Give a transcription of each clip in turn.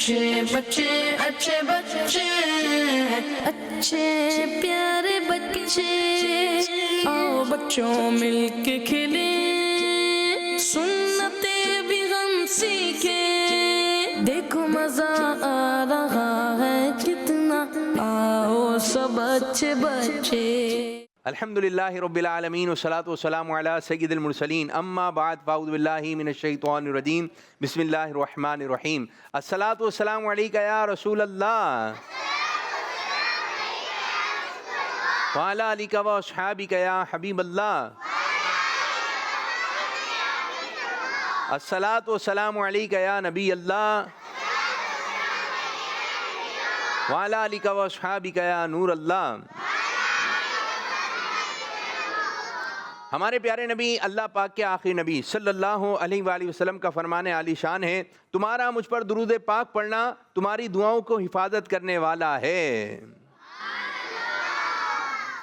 अच्छे बच्चे अच्छे बच्चे अच्छे प्यारे बच्चे, आओ बच्चों मिलके खेले, सुन्नते भी हम सीखे, देखो मजा आ रहा है कितना, आओ सब अच्छे बच्चे। अल्हम्दुलिल्लाहि रब्बिल आलमीन वस्सलातु वस्सलामु अला सय्यिदिल मुरसलीन अम्मा बाद फ़अऊज़ु बिल्लाहि मिनश शैतानिर रजीम बिस्मिल्लाहिर रहमानिर रहीम। अस्सलातु वस्सलामु अलैका या रसूल अल्लाह व अला आलिका व अस्हाबिका या हबीब अल्लाह। अस्सलातु वस्सलामु अलैका या नबी अल्लाह व अला आलिका व अस्हाबिका या नूर अल्लाह। हमारे प्यारे नबी अल्लाह पाक के आखिरी नबी सल्लल्लाहु अलैहि वसल्लम का फरमाने आली शान है, तुम्हारा मुझ पर दुरूद पाक पढ़ना तुम्हारी दुआओं को हिफाजत करने वाला है।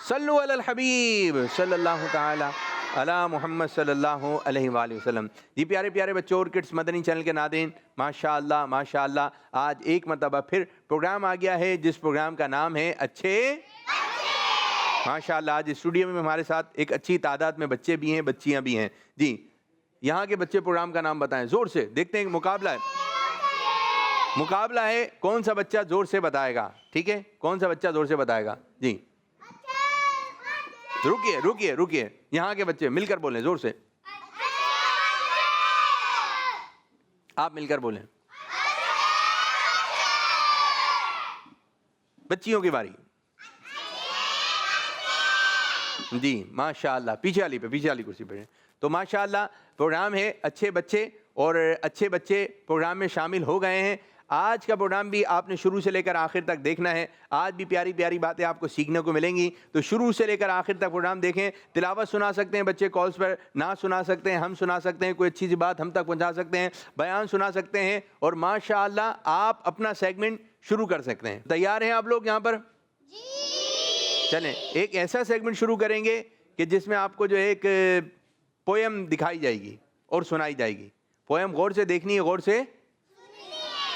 सल्लु अलल हबीब सल्लल्लाहु ताला अला मुहम्मद सल्लल्लाहु अलैहि वसल्लम। जी प्यारे प्यारे बच्चों और किड्स मदनी चैनल के नाज़रीन, माशाअल्लाह माशाअल्लाह, आज एक मरतबा फिर प्रोग्राम आ गया है जिस प्रोग्राम का नाम है अच्छे माशाअल्लाह। आज स्टूडियो में हमारे साथ एक अच्छी तादाद में बच्चे भी हैं, बच्चियां भी हैं। जी यहाँ के बच्चे प्रोग्राम का नाम बताएं जोर से, देखते हैं। मुकाबला है, मुकाबला है, कौन सा बच्चा जोर से बताएगा? ठीक है, कौन सा बच्चा जोर से बताएगा? जी रुकिए रुकिए रुकिए, यहाँ के बच्चे मिलकर बोलें जोर से, आप मिलकर बोलें। बच्चियों की बारी। जी माशाअल्लाह, पीछे वाली कुर्सी पे। तो माशाअल्लाह प्रोग्राम है अच्छे बच्चे, और अच्छे बच्चे प्रोग्राम में शामिल हो गए हैं। आज का प्रोग्राम भी आपने शुरू से लेकर आखिर तक देखना है। आज भी प्यारी प्यारी बातें आपको सीखने को मिलेंगी, तो शुरू से लेकर आखिर तक प्रोग्राम देखें। तिलावत सुना सकते हैं बच्चे कॉल्स पर, ना सुना सकते हैं, हम सुना सकते हैं, कोई अच्छी सी बात हम तक पहुंचा सकते हैं, बयान सुना सकते हैं, और माशाअल्लाह आप अपना सेगमेंट शुरू कर सकते हैं। तैयार हैं आप लोग यहाँ पर? चलें, एक ऐसा सेगमेंट शुरू करेंगे कि जिसमें आपको जो एक पोएम दिखाई जाएगी और सुनाई जाएगी। पोएम गौर से देखनी है, गौर से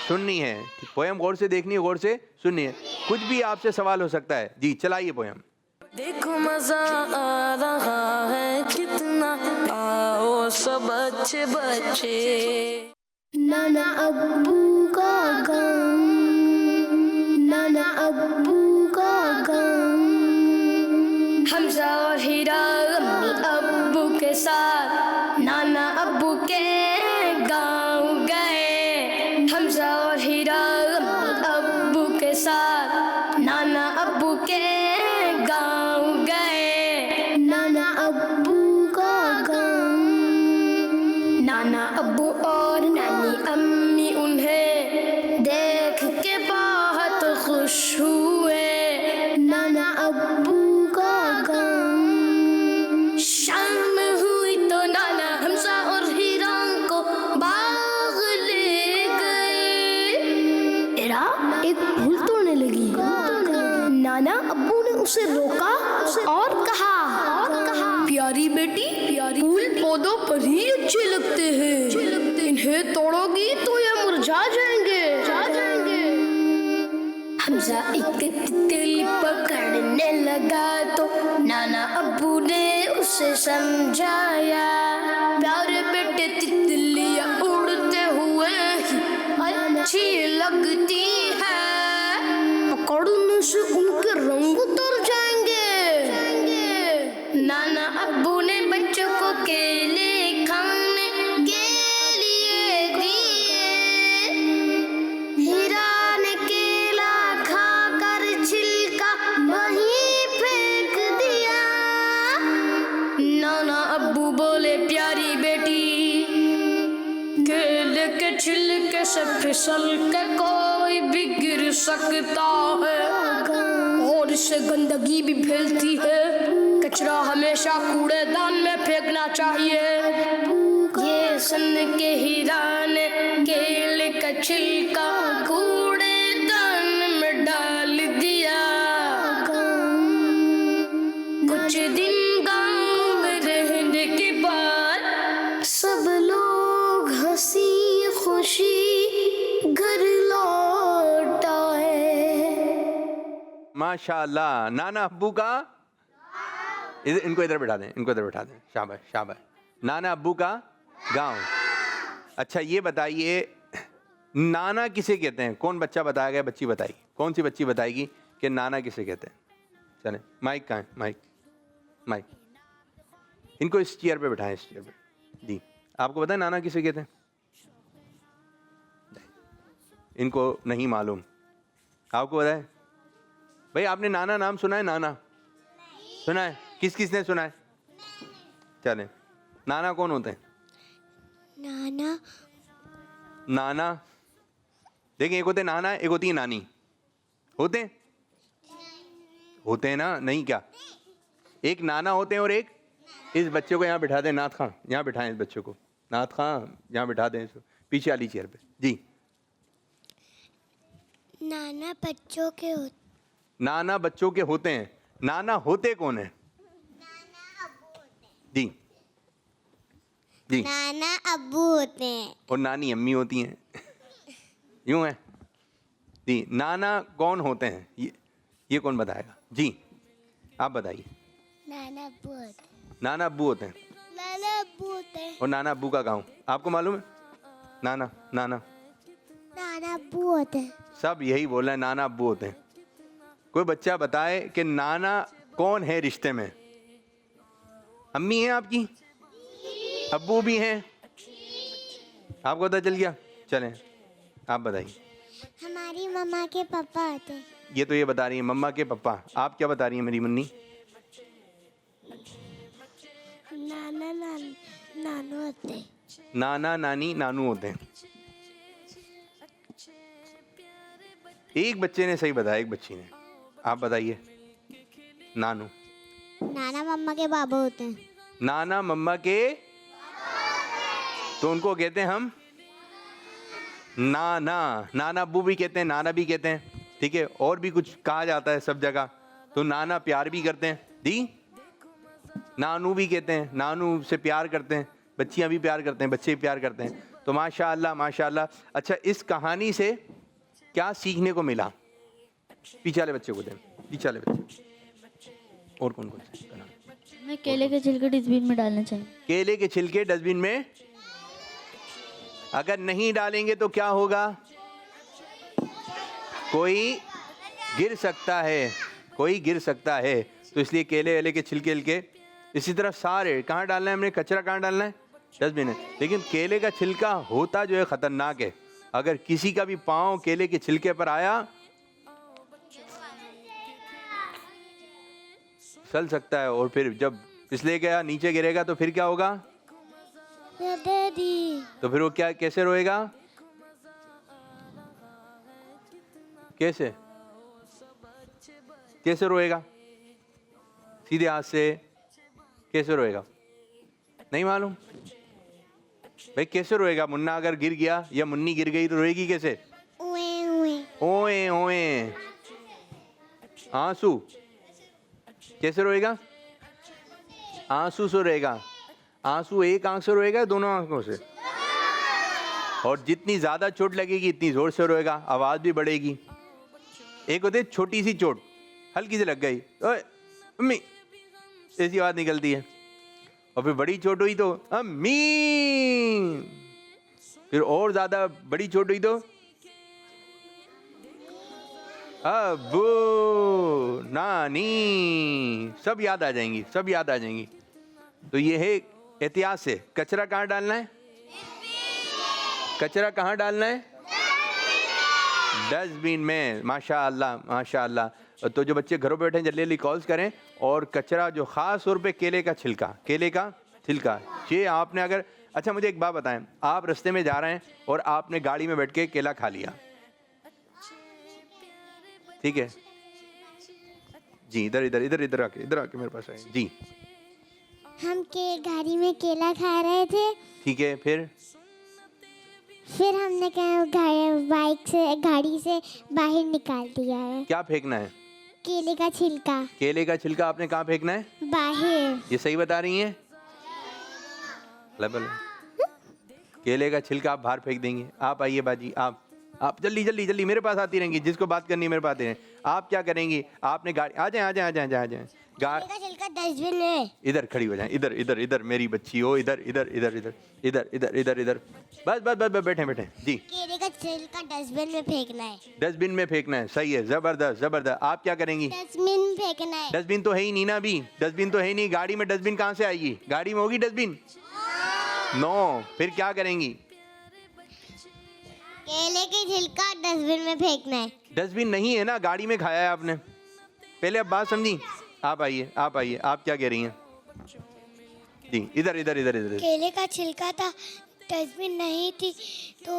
सुननी है। पोएम गौर से देखनी है, गौर से सुननी है। कुछ भी आपसे सवाल हो सकता है। जी चलाइए पोएम। देखो मजा आ रहा है कितना, आओ सब अच्छे बच्चे। नाना अब्बू का गम, नाना अब्बू का गम, हमजा और हीरा अम्मी अब्बू के साथ नाना अब्बू के गाँव गए। हमजा और हीरा अम्मी अब्बू के साथ नाना अब्बू के गाँव गए। नाना अब्बू का गम, नाना अब्बू और नानी अम्मी उन्हें देख के बहुत खुश हुए। नाना अब्बू का गम, शाम हुई तो नाना हमजा और हीरा को बाग ले गए। हीरा एक फूल तोड़ने लगी। नाना अब्बू ने उसे रोका और कहा प्यारी बेटी, फूल पौधों पर ही अच्छे लगते हैं, इन्हें तोड़ोगी तो ये मुरझा जाएंगे। हमजा एक तितली पकड़ने लगा तो नाना अब्बू ने उसे समझाया, प्यारे बेटे तितलियां उड़ते हुए ही अच्छी लगती है, पकड़ने से उनके रंग उतर जाएंगे। नाना अब्बू ने बच्चों को केले खाने के लिए दिए। हीरा ने केला खाकर छिलका वहीं फेंक दिया। नाना अब्बू बोले प्यारी बेटी, केले के छिलके से फिसल के कोई भी गिर सकता है और इससे गंदगी भी फैलती है। कचरा हमेशा कूड़ेदान में फेंकना चाहिए। ये सुन के हीरा ने केले का छिलका कूड़ेदान में डाल दिया। कुछ दिन गांव में रहने के बाद सब लोग हंसी खुशी घर लौट माशाअल्लाह। नाना अब्बू का, इनको इधर बैठा दें, इनको इधर बैठा दें। शाबाश शाबाश। नाना अब्बू का गांव। अच्छा ये बताइए, नाना किसे कहते हैं? कौन बच्चा बताएगा? बच्ची बताएगी। कौन सी बच्ची बताएगी कि नाना किसे कहते हैं? चलें, माइक कहाँ है? Mic mic. इनको इस चेयर पे बैठाएं, इस चेयर पे। जी, आपको पता है नाना किसे कहते हैं? इनको नहीं मालूम। आपको पता है? भाई आपने नाना नाम सुना है? नाना सुना है? किस किस ने सुना है? चलें, नाना कौन होते हैं? नाना नाना देखिए, एक होते हैं नाना, एक होती है नानी। होते हैं? होते हैं ना? नहीं क्या? एक नाना होते हैं और एक, इस बच्चे को यहाँ बिठा दें, नाथ खां यहाँ बिठाएं इस बच्चे को, नाथ खां यहाँ बिठा दें इसको पीछे वाली चेयर पे। जी, नाना बच्चों के होते। नाना बच्चों के होते हैं। नाना होते कौन है? जी जी। नाना अब्बू होते हैं और नानी अम्मी होती हैं। यूं है जी। नाना कौन होते हैं? ये कौन बताएगा? जी आप बताइए। नाना अब्बू होते हैं। नाना अब्बू होते हैं। नाना अब्बू होते हैं। और नाना अब्बू का गांव आपको मालूम है? नाना नाना नाना अब्बू होते हैं। सब यही बोल रहे हैं, नाना अब्बू होते हैं। कोई बच्चा बताए कि नाना कौन है रिश्ते में? अम्मी हैं आपकी? अब्बू भी हैं? आपको पता चल गया? चलें आप बताइए। हमारी मम्मा के पापा होते हैं। ये तो ये बता रही है मम्मा के पापा। आप क्या बता रही हैं मेरी मुन्नी? नाना नानू होते हैं। नाना नानी नानू होते हैं। एक बच्चे ने सही बताया, एक बच्ची ने। आप बताइए। नानू। नाना मम्मा के बाबा होते हैं। नाना मम्मा के, तो उनको कहते हैं हम नाना। नाना अब्बू भी कहते हैं, नाना भी कहते हैं, ठीक है। और भी कुछ कहा जाता है सब जगह। तो नाना प्यार भी करते हैं, दी नानू भी कहते हैं, नानू से प्यार करते हैं, बच्चियां भी प्यार करते हैं, बच्चे भी प्यार करते हैं। तो माशाअल्लाह माशाअल्लाह। अच्छा, इस कहानी से क्या सीखने को मिला? पीछे वाले बच्चे को दें, पीछे वाले बच्चे। और कौन कौन से? मैं केले के छिलके डस्टबिन में डालना चाहिए। केले के छिलके डस्टबिन में अगर नहीं डालेंगे तो क्या होगा? कोई गिर सकता है, कोई गिर सकता है। तो इसलिए केले वेले के छिलके। इसी तरह सारे कहाँ डालना है हमने? कचरा कहाँ डालना है? डस्टबिन है। लेकिन केले का छिलका होता जो है खतरनाक है। अगर किसी का भी पाँव केले के छिलके पर आया, चल सकता है। और फिर जब फिसले गया, नीचे गिरेगा, तो फिर क्या होगा? तो फिर वो क्या, कैसे रोएगा? कैसे कैसे रोएगा? सीधे हाथ से कैसे रोएगा? नहीं मालूम भाई कैसे रोएगा? मुन्ना अगर गिर गया या मुन्नी गिर गई तो रोएगी कैसे? ओए ओए। आंसू कैसे रोएगा? आंसू से रोएगा। आंसू एक आंख से रोएगा, दोनों आंखों से। और जितनी ज्यादा चोट लगेगी इतनी जोर से रोएगा, आवाज भी बढ़ेगी। एक होती है छोटी सी चोट, हल्की से लग गई, ओए अम्मी, ऐसी आवाज निकलती है। और फिर बड़ी चोट हुई तो अम्मी। फिर और ज्यादा बड़ी चोट हुई तो अब्बू, नानी, सब याद आ जाएंगी, सब याद आ जाएंगी। तो ये है एहतियात से। कचरा कहाँ डालना है? कचरा कहाँ डालना है? डस्टबिन में। माशाअल्लाह माशाअल्लाह। तो जो बच्चे घरों पे बैठे हैं जल्दी जल्दी कॉल्स करें। और कचरा जो ख़ास तौर पे केले का छिलका, केले का छिलका, ये आपने अगर, अच्छा मुझे एक बात बताएं, आप रास्ते में जा रहे हैं और आपने गाड़ी में बैठ के केला खा लिया, ठीक है जी? इधर इधर इधर इधर आके मेरे पास आए जी। हम के गाड़ी में केला खा रहे थे, ठीक है। फिर हमने बाइक से, गाड़ी से बाहर निकाल दिया है। क्या फेंकना है? केले का छिलका। केले का छिलका आपने कहाँ फेंकना है? बाहर। ये सही बता रही हैं? केले का छिलका आप बाहर फेंक देंगे। आप आइए बाजी, आप जल्दी जल्दी जल्दी मेरे पास आती रहेंगी, जिसको बात करनी है मेरे पास आती रहें। आप क्या करेंगी, आपने गाड़ी, आ जाए आ जाए आ जाए आ जाए केले का छिलका डस्टबिन में। इधर खड़ी हो जाए, इधर इधर इधर मेरी बच्ची हो, इधर इधर इधर इधर इधर इधर इधर इधर, बस बस बस बस, बैठे बैठे जी। केले का छिलका डस्टबिन में फेंकना है। डस्टबिन में फेंकना है, सही है, जबरदस्त जबरदस्त। आप क्या करेंगी? डस्टबिन में फेंकना है। डस्टबिन तो है ही नहीं ना अभी, डस्टबिन तो है ही नहीं, गाड़ी में डस्टबिन कहाँ से आएगी? गाड़ी में होगी डस्टबिन? नो, फिर क्या करेंगी? केले के छिलका डस्टबिन में फेंकना है। डस्टबिन नहीं है ना, गाड़ी में खाया है आपने। पहले अब बात समझी? आप आइए आप आइए, आप क्या कह रही हैं जी? इधर इधर इधर इधर। केले का छिलका था, डस्टबिन नहीं थी, तो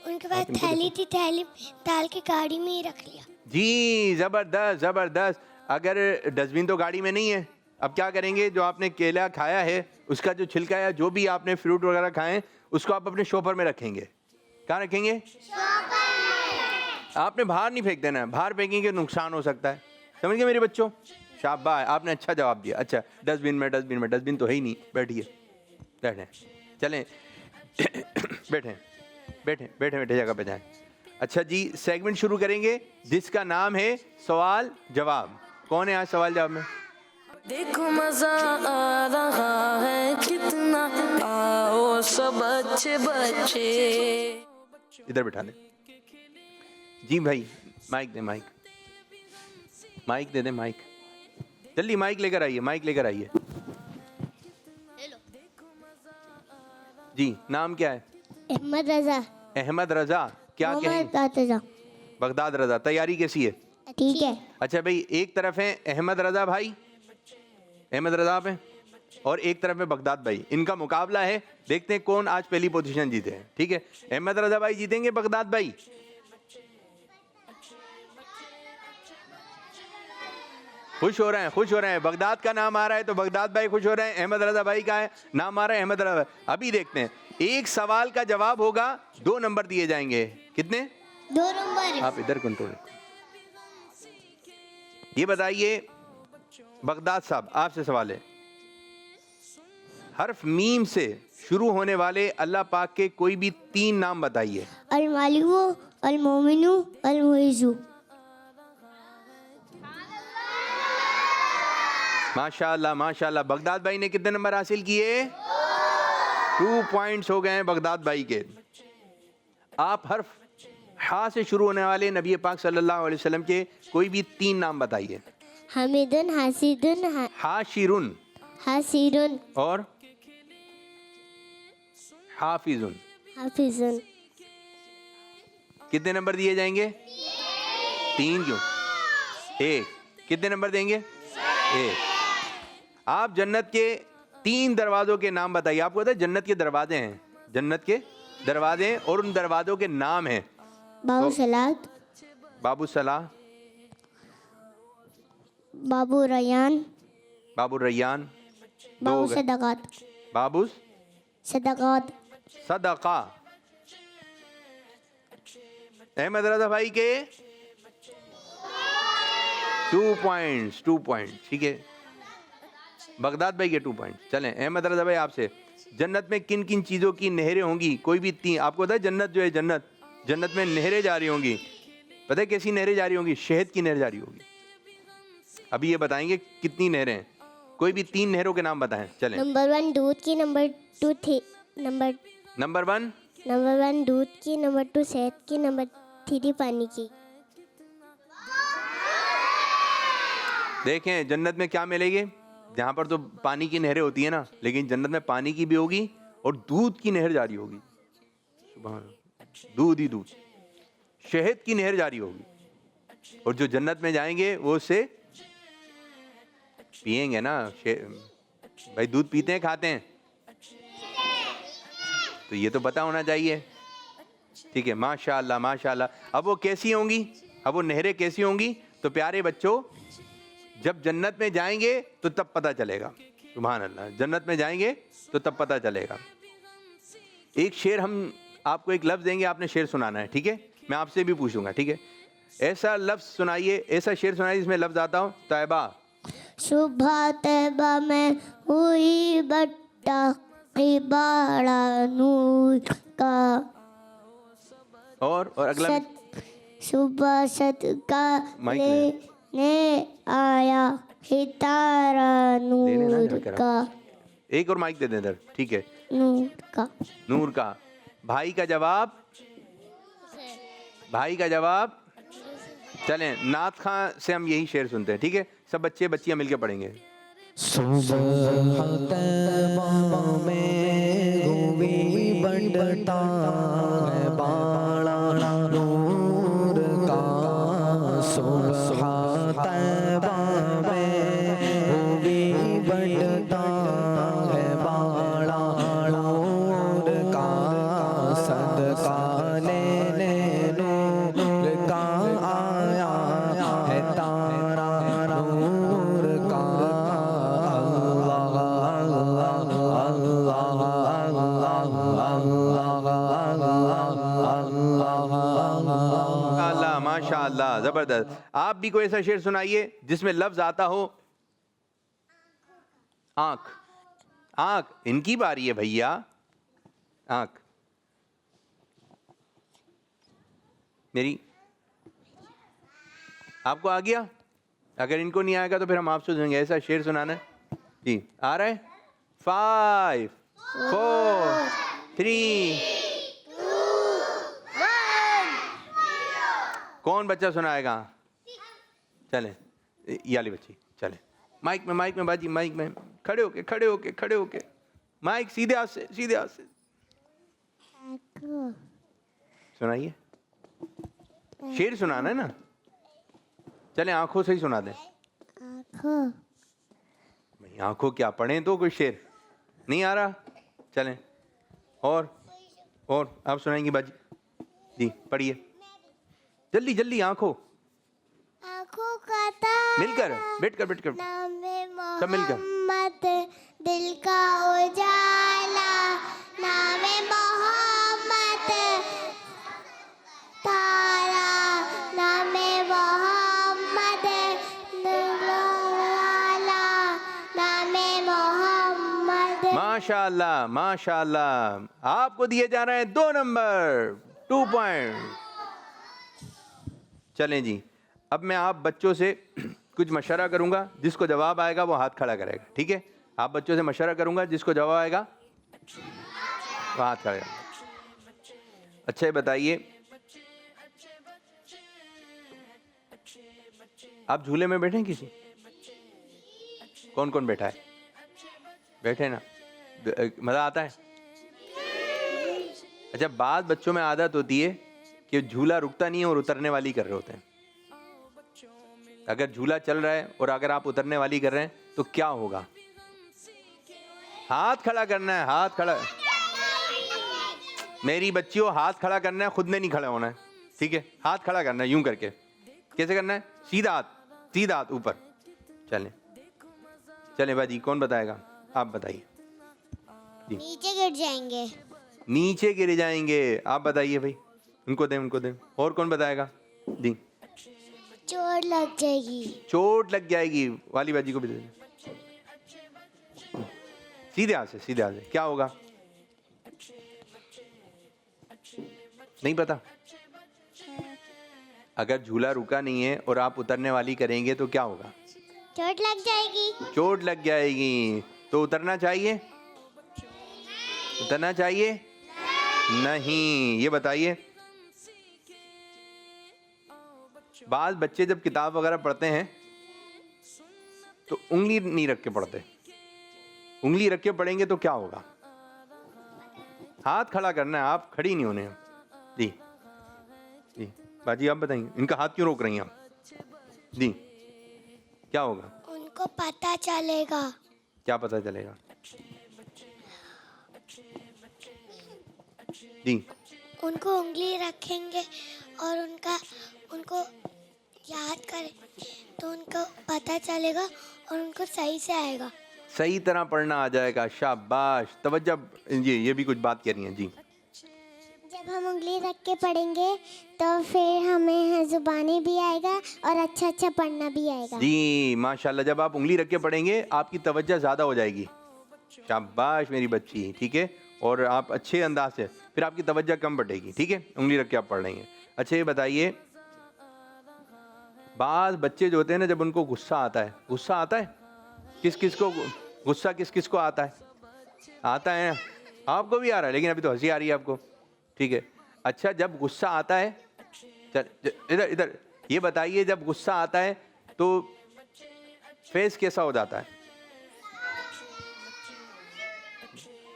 उनके पास थैली थी, थैली डाल के गाड़ी में ही रख लिया। जी जबरदस्त जबरदस्त। अगर डस्टबिन तो गाड़ी में नहीं है, अब क्या करेंगे? जो आपने केला खाया है उसका जो छिलका है, जो भी आपने फ्रूट वगैरह खाए, उसको आप अपने शॉपर में रखेंगे। कहाँ रखेंगे? आपने बाहर नहीं फेंक देना है, बाहर फेंकेंगे नुकसान हो सकता है। समझ गए मेरे बच्चों? शाबाश, आपने अच्छा जवाब दिया। अच्छा, डस्टबिन में, डस्टबिन में, डस्टबिन तो है ही नहीं। बैठिए, बैठें, चलें बैठें बैठें बैठे बैठे जगह पे जाएं। अच्छा जी, सेगमेंट शुरू करेंगे जिसका नाम है सवाल जवाब। कौन है आज सवाल जवाब में? देखो मजा आ रहा है कितना, आओ सब अच्छे बच्चे। इधर बिठा दे जी भाई, माइक दे, माइक माइक दे दे, माइक जल्दी माइक लेकर आइए, माइक लेकर आइए जी। नाम क्या है? अहमद रजा। अहमद रजा। क्या कहें? बगदाद रजा। तैयारी कैसी है? ठीक है। अच्छा भाई, एक तरफ है अहमद रजा भाई, अहमद रजा पे, और एक तरफ है बगदाद भाई। इनका मुकाबला है, देखते हैं कौन आज पहली पोजीशन जीते हैं। ठीक है, अहमद रजा भाई जीतेंगे, बगदाद भाई? खुश हो रहे हैं, खुश हो रहे हैं। बगदाद का नाम आ रहा है तो बगदाद भाई खुश हो रहे हैं। अहमद रजा भाई का है नाम आ रहा है, अहमद रजा। अभी देखते हैं, एक सवाल का जवाब होगा, 2 नंबर दिए जाएंगे। कितने? 2 नंबर। आप इधर कंट्रोल। ये बताइए बगदाद साहब, आपसे सवाल है, हर्फ मीम से शुरू होने वाले अल्लाह पाक के कोई भी 3 नाम बताइए। अल मालिकु, अल मोमिनु, अल मुइज़ु। माशाल्लाह माशाल्लाह। बगदाद भाई ने कितने नंबर हासिल किए? 2 पॉइंट्स हो गए हैं बगदाद भाई के। आप हर्फ हा से शुरू होने वाले नबी पाक सल्लल्लाहु अलैहि वसल्लम के कोई भी 3 नाम बताइए। हमीदुन, हासिदुन, हाशिरुन हासिरुन और हाफिजुन। हाफिजुन। कितने नंबर दिए जाएंगे? 3 क्यों? 1। कितने नंबर देंगे? 1। आप जन्नत के 3 दरवाजों के नाम बताइए। आपको पता है जन्नत के दरवाजे हैं, जन्नत के दरवाजे हैं, और उन दरवाजों के नाम हैं। बाबू सलात, बाबू सलाह, बाबू रयान, बाबू रैयान, बाबू 2 सदकात, बाबू सदकात। सदका। अहमद रजा भाई के 2 पॉइंट्स, 2 पॉइंट। ठीक है, बगदाद भाई के 2 पॉइंट। चलें, अहमद रजा भाई आपसे, जन्नत में किन किन चीज़ों की नहरें होंगी? कोई भी 3। आपको पता है जन्नत जो है, जन्नत में नहरें जारी होंगी। पता है कैसी नहरें जारी होंगी? शहद की नहर जारी होगी। अभी ये बताएंगे कितनी नहरें हैं। कोई भी 3 नहरों के नाम बताएं। चलें। नंबर 1 दूध की, नंबर 2 थी नंबर 1 दूध की, नंबर 2 शहद की, नंबर 3 पानी की। देखें जन्नत में क्या मिलेगी। जहाँ पर तो पानी की नहरें होती है ना, लेकिन जन्नत में पानी की भी होगी और दूध की नहर जारी होगी। सुभान अल्लाह, दूध ही दूध, शहद की नहर जारी होगी। और जो जन्नत में जाएंगे वो उससे पिएंगे ना। भाई दूध पीते हैं, खाते हैं, तो ये तो पता होना चाहिए। ठीक है, माशाअल्लाह माशाअल्लाह। अब वो कैसी होंगी, अब वो नहरें कैसी होंगी? तो प्यारे बच्चों, जब जन्नत में जाएंगे तो तब पता चलेगा। सुभान अल्लाह, जन्नत में जाएंगे तो तब पता चलेगा। एक शेर हम आपको, एक लफ्ज़ देंगे, आपने शेर सुनाना है। ठीक है, मैं आपसे भी पूछूंगा। ठीक है, ऐसा लफ्ज़ सुनाइए, ऐसा शेर सुनाइए जिसमें लफ्ज़ आता हो। तैबा। सुबह तैबा में हुई बट्टा, इबाड़ा नूर का। और अगला भी? सुबह सदका माइक ले। लेने आया सितारा लेने ना नूर जरा का, एक और माइक दे दे इधर, ठीक है। नूर का। नूर का। भाई का जवाब, भाई का जवाब। चलें, नात खां से हम यही शेर सुनते हैं, ठीक है। सब बच्चे बच्चियां मिलके पढ़ेंगे। सुबह तैबा में हुई बढ़ता है बाला नूर का, सुबह तैबा में हुई बढ़ता है बाला नूर का, सदका लेने नूर का आया है तारा नूर का। माशाअल्लाह माशाअल्लाह, जबरदस्त। आप भी कोई ऐसा शेर सुनाइए जिसमें लफ्ज आता हो। आंख, आंख, इनकी बारी है भैया। आंख मेरी, आपको आ गया? अगर इनको नहीं आएगा तो फिर हम आपसे सुनेंगे। ऐसा शेर सुनाना है जी। आ रहा है? 5 4 3 कौन बच्चा सुनाएगा? चलें, ये वाली बच्ची, चलें। माइक में, माइक में बाजी, माइक में खड़े होके, खड़े होके, खड़े होके, माइक सीधे हाथ से, सीधे हाथ से सुनाइए। शेर सुनाना है ना? चलें, आंखों से ही सुना दें। आँखों, भाई आंखों क्या पढ़ें तो कोई शेर नहीं आ रहा। चलें, और आप सुनाएंगी बाजी जी, पढ़िए जल्दी जल्दी। आंखों, आँखों का तारा, मिलकर बैठकर नामे सब मिलकर। मोहम्मद, दिल का उजाला, नामे मोहम्मद, तारा, नामे मोहम्मद, दिल का उजाला, नामे मोहम्मद। माशाअल्लाह माशाअल्लाह। आपको दिए जा रहे हैं 2 नंबर, 2 पॉइंट। चलें जी, अब मैं आप बच्चों से कुछ मशवरा करूंगा, जिसको जवाब आएगा वो हाथ खड़ा करेगा, ठीक है। आप बच्चों से मशवरा करूंगा, जिसको जवाब आएगा वो हाथ खड़ा करेगा। अच्छा ये बताइए, आप झूले में बैठे हैं किसी? कौन कौन बैठा है? बैठे ना? मज़ा आता है? अच्छा, बाद बच्चों में आदत होती है कि झूला रुकता नहीं है और उतरने वाली कर रहे होते हैं। अगर झूला चल रहा है और अगर आप उतरने वाली कर रहे हैं तो क्या होगा? हाथ खड़ा करना है, हाथ खड़ा। मेरी बच्चियों, हाथ खड़ा करना है, खुद ने नहीं खड़ा होना है, ठीक है। हाथ खड़ा करना है यूं करके। कैसे करना है? सीधा हाथ, सीधा हाथ ऊपर। चलें चलें बाजी, कौन बताएगा? आप बताइए। नीचे गिर जाएंगे। नीचे गिर जाएंगे, आप बताइए भाई। उनको दें, उनको दें। और कौन बताएगा? जी। चोट लग जाएगी। चोट लग जाएगी, वाली बाजी को भी दे दें। सीधे हाथ से, सीधे हाथ से। क्या होगा? नहीं पता? अगर झूला रुका नहीं है और आप उतरने वाली करेंगे तो क्या होगा? चोट लग जाएगी। चोट लग जाएगी। तो उतरना चाहिए? उतरना चाहिए? नहीं। ये बताइए, बाद बच्चे जब किताब वगैरह पढ़ते हैं तो उंगली नहीं रख के पढ़ते। उंगली रख के पढ़ेंगे तो क्या होगा? हाथ खड़ा करना है, आप खड़ी नहीं होने। जी जी बाजी, आप बताइए, इनका हाथ क्यों रोक रही हैं आप? जी, क्या होगा? उनको पता चलेगा। क्या पता चलेगा? जी, उनको उंगली रखेंगे और उनको याद करें तो उनको पता चलेगा और उनको सही से आएगा। सही तरह पढ़ना आ जाएगा। शाबाश, तवज्जो। जी, ये भी कुछ बात कह रही हैं। जी, जब हम उंगली रख के पढ़ेंगे तो फिर हमें ज़ुबानी भी आएगा और अच्छा अच्छा पढ़ना भी आएगा। जी माशाल्लाह, जब आप उंगली रख के पढ़ेंगे आपकी तवज्जो ज़्यादा हो जाएगी। शाबाश मेरी बच्ची, ठीक है। और आप अच्छे अंदाज से, फिर आपकी तवज्जो कम बढ़ेगी, ठीक है। उंगली रख के आप पढ़ रही हैं। अच्छा ये बताइए, बाज़ बच्चे जो होते हैं ना, जब उनको गुस्सा आता है, गुस्सा आता है किस किस को, गुस्सा किस किस को आता है? आता है ना, आपको भी आ रहा है, लेकिन अभी तो हंसी आ रही है आपको, ठीक है। अच्छा जब गुस्सा आता है, इधर इधर ये बताइए, जब गुस्सा आता है तो फेस कैसा हो जाता है?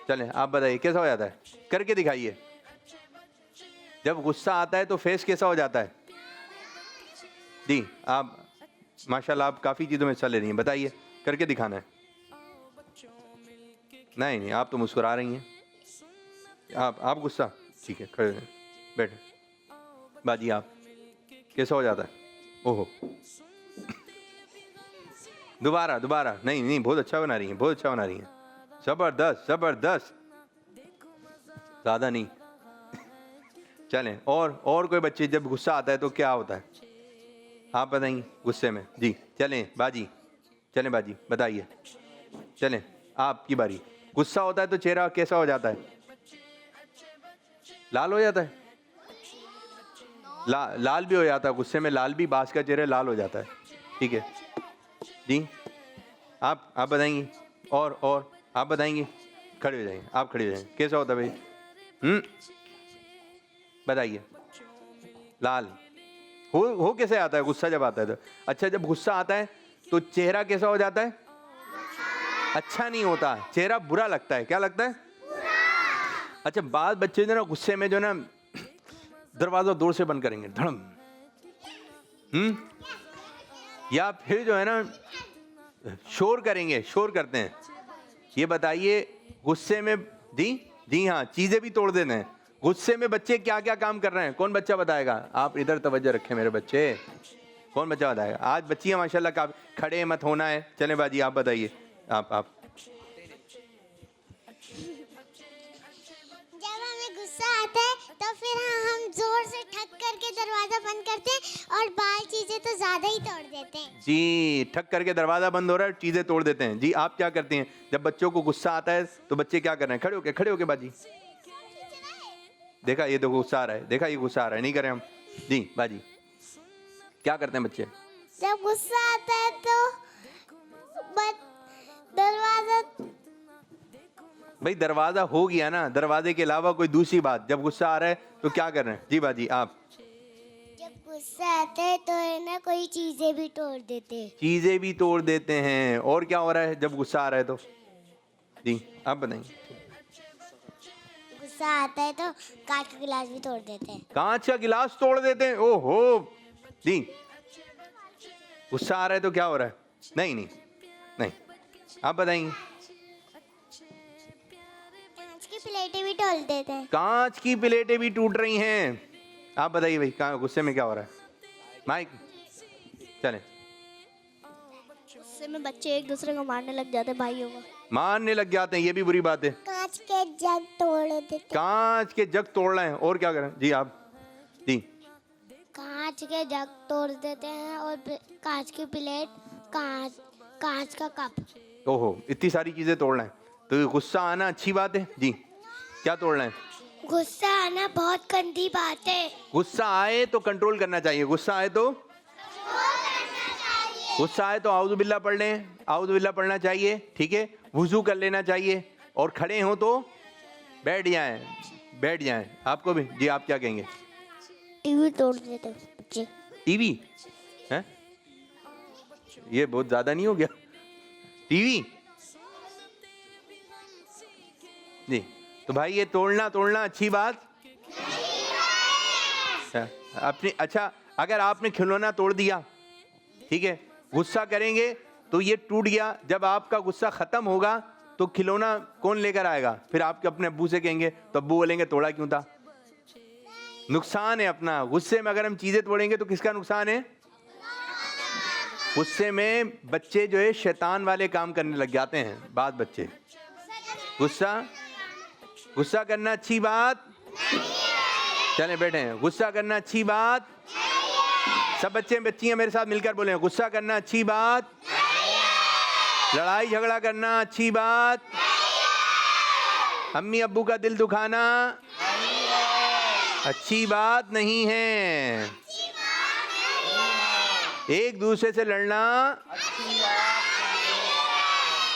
चलें आप बताइए कैसा हो जाता है, करके दिखाइए। जब गुस्सा आता है तो फेस कैसा हो जाता है? जी आप माशाल्लाह आप काफ़ी चीज़ों में हिस्सा ले रही हैं, बताइए, करके दिखाना है। नहीं नहीं, आप तो मुस्कुरा रही हैं। आप गुस्सा, ठीक है, खड़े रहें, बैठे। बाजी आप कैसा हो जाता है? ओहो, दोबारा दोबारा, नहीं नहीं, बहुत अच्छा बना रही हैं, बहुत अच्छा बना रही हैं, ज़बरदस्त ज़बरदस्त, ज़्यादा नहीं। चलें, और कोई बच्चे जब गुस्सा आता है तो क्या होता है, आप बताएंगे गुस्से में? जी चलें बाजी, चलें बाजी बताइए, चलें आपकी बारी। गुस्सा होता है तो चेहरा कैसा हो जाता है? लाल हो जाता है, लाल भी हो जाता है, गुस्से में लाल भी, बास का चेहरा लाल हो जाता है, ठीक है जी। आप बताएंगी, और आप बताएंगी, खड़े हो जाएंगे, आप खड़े हो जाएंगे, कैसा होता है भाई? बताइए। लाल हो कैसे आता है गुस्सा जब आता है तो? अच्छा जब गुस्सा आता है तो चेहरा कैसा हो जाता है? अच्छा नहीं होता, चेहरा बुरा लगता है, क्या लगता है? अच्छा बाद बच्चे जो ना गुस्से में जो ना दरवाजा जोर से बंद करेंगे, धड़म, या फिर जो है ना शोर करेंगे, शोर करते हैं। ये बताइए गुस्से में, जी हाँ, चीजें भी तोड़ देते हैं। गुस्से में बच्चे क्या क्या काम कर रहे हैं, कौन बच्चा बताएगा? आप इधर तवज्जो रखें मेरे बच्चे, कौन बच्चा बताएगा? आज बच्चियां माशाल्लाह का खड़े मत होना है। चले बाजी आप बताइए, आप जब हमें गुस्सा आता है तो फिर हम जोर से ठक करके दरवाजा बंद करते हैं और बाहर चीजें तो ज्यादा ही तोड़ देते हैं। जी, ठक करके दरवाजा बंद हो रहा है, चीजें तोड़ देते हैं। जी आप क्या करते हैं जब बच्चों को गुस्सा आता है तो बच्चे क्या कर रहे हैं? खड़े होके बाजी, देखा ये तो गुस्सा आ रहा है, देखा ये गुस्सा आ रहा है, नहीं करें हम? जी बाजी क्या करते हैं बच्चे? जब गुस्सा आता है तो दरवाजा, भाई दरवाजा हो गया ना, दरवाजे के अलावा कोई दूसरी बात। जब गुस्सा आ रहा है तो क्या कर रहे हैं? जी बाजी आप। जब गुस्सा आता है तो है ना कोई चीजें भी तोड़ देते हैं। चीजें भी तोड़ देते हैं। और क्या हो रहा है जब गुस्सा आ रहा है तो? जी आप बताएंगे। गुस्सा आता है तो कांच का गिलास भी तोड़ देते हैं। कांच का गिलास तोड़ देते हैं, ओहो। जी गुस्सा आ रहा है तो क्या हो रहा है? नहीं, आप बताएंगे। कांच की प्लेटें भी तोड़ देते हैं। कांच की प्लेटें भी टूट रही हैं। आप बताइए भाई, कहाँ गुस्से में क्या हो रहा है? माइक चलें। गुस्से में बच्चे एक दूसरे को मारने लग जाते हैं, भाइयों को मारने लग जाते हैं, ये भी बुरी बात है। कांच के जग तोड़ देते हैं। कांच के जग तोड़ रहे हैं, और क्या करें? जी आप। जी कांच के जग तोड़ देते हैं और कांच की प्लेट, कांच का कप। ओहो, इतनी सारी चीजें तोड़ना है। तो गुस्सा आना अच्छी बात है? जी क्या तोड़ना है? गुस्सा आना बहुत गंदी बात है। गुस्सा आए तो कंट्रोल करना चाहिए। गुस्सा आए तो आऊज़ु बिल्लाह पढ़ लें, आऊज़ु बिल्लाह पढ़ना चाहिए, ठीक है। वुजू कर लेना चाहिए, और खड़े हों तो बैठ जाएं। आपको भी जी आप क्या कहेंगे? टीवी तोड़ देते बच्चे। टीवी है? ये बहुत ज्यादा नहीं हो गया? टीवी जी, तो भाई ये तोड़ना अच्छी बात अपनी। अच्छा अगर आपने खिलौना तोड़ दिया, ठीक है, गुस्सा करेंगे तो ये टूट गया। जब आपका गुस्सा खत्म होगा तो खिलौना कौन लेकर आएगा? फिर आपके अपने अब्बू से कहेंगे, तो अब्बू बोलेंगे तोड़ा क्यों था? नुकसान है अपना। गुस्से में अगर हम चीजें तोड़ेंगे तो किसका नुकसान है? गुस्से में बच्चे जो है शैतान वाले काम करने लग जाते हैं। बात बच्चे गुस्सा करना अच्छी बात? चलें बैठे हैं। गुस्सा करना अच्छी बात? सब बच्चे बच्चियां मेरे साथ मिलकर बोले, गुस्सा करना अच्छी बात? लड़ाई झगड़ा करना अच्छी बात? अम्मी अब्बू का दिल दुखाना अच्छी बात नहीं है। एक दूसरे से लड़ना